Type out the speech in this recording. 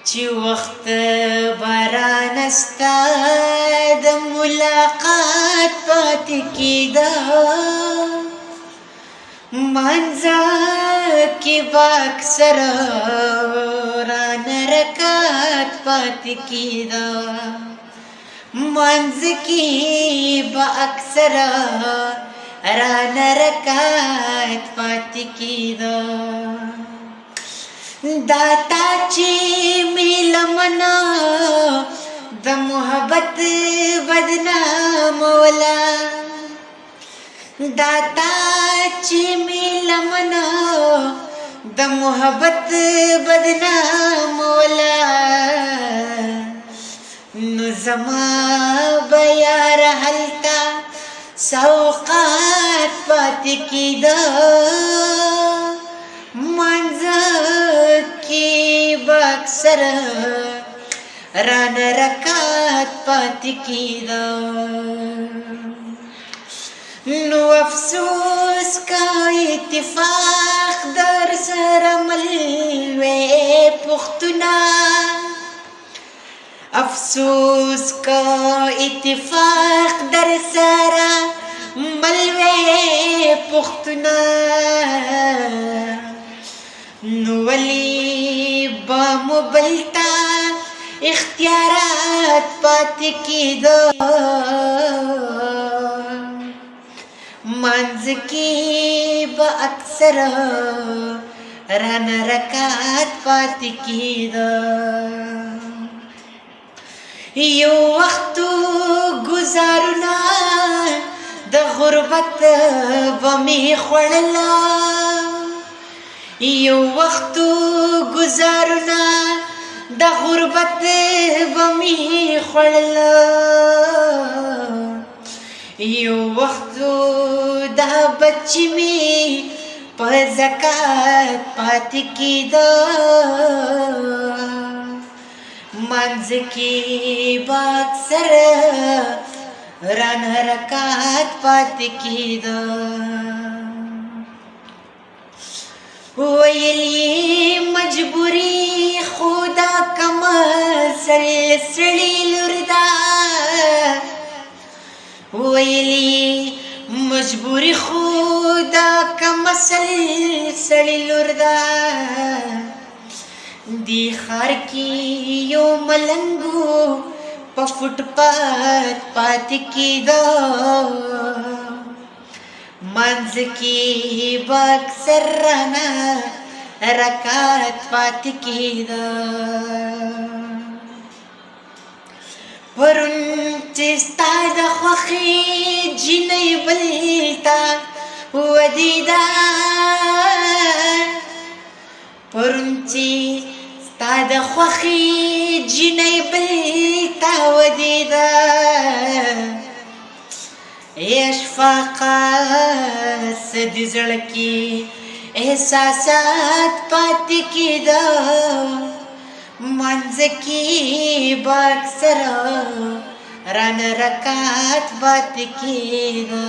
چې وخت بارانستا د ملاقات پاتې کېده منځه کې به اکثره رانه رکات پاتې کېده منځ کې به اکثره رانه رکات پاتې کېده دا تا چې مې لمنه د محبت بدناموله دا تا چې مې لمنه د محبت بدناموله نو زما به یار هلته سوقات پاتې کېده منځه کې به اکثره رانه رکات پاتې کېده نو افسوس کا اتفاق در سره مل وې پښتونه افسوس کا اتفاق در سره مل وې پښتونه نو ولی با مبلتا اختیارات پاتې کېده منځ کې به اکثره رانه رکات پاتې کېده یو وخت گزارونه د غربت به مې خوړله یو وخت گزارونه د غربت به مې خوړله یو وخت دا بچی مې په زکات پاتې کېده منځ کې به اکثره رانه رکات پاتې کېده ویلی مجبوری خدا کم سړی لور ده ویلی مجبوری خدا کم سړی لور ده دی خار کې یو ملنګو په فوټ پات پاتې کېده منځ کې به اکثر رانه رکات پاتې کېده پرون چې ستا د خوښې جینۍ بل ته ودېده پرون چې ستا د خوښې جینۍ بل ته ودېده اشفاقه سد زړه کې احساسات پاتې کېده منځ کې به اکثره رانه رکات پاتې کېده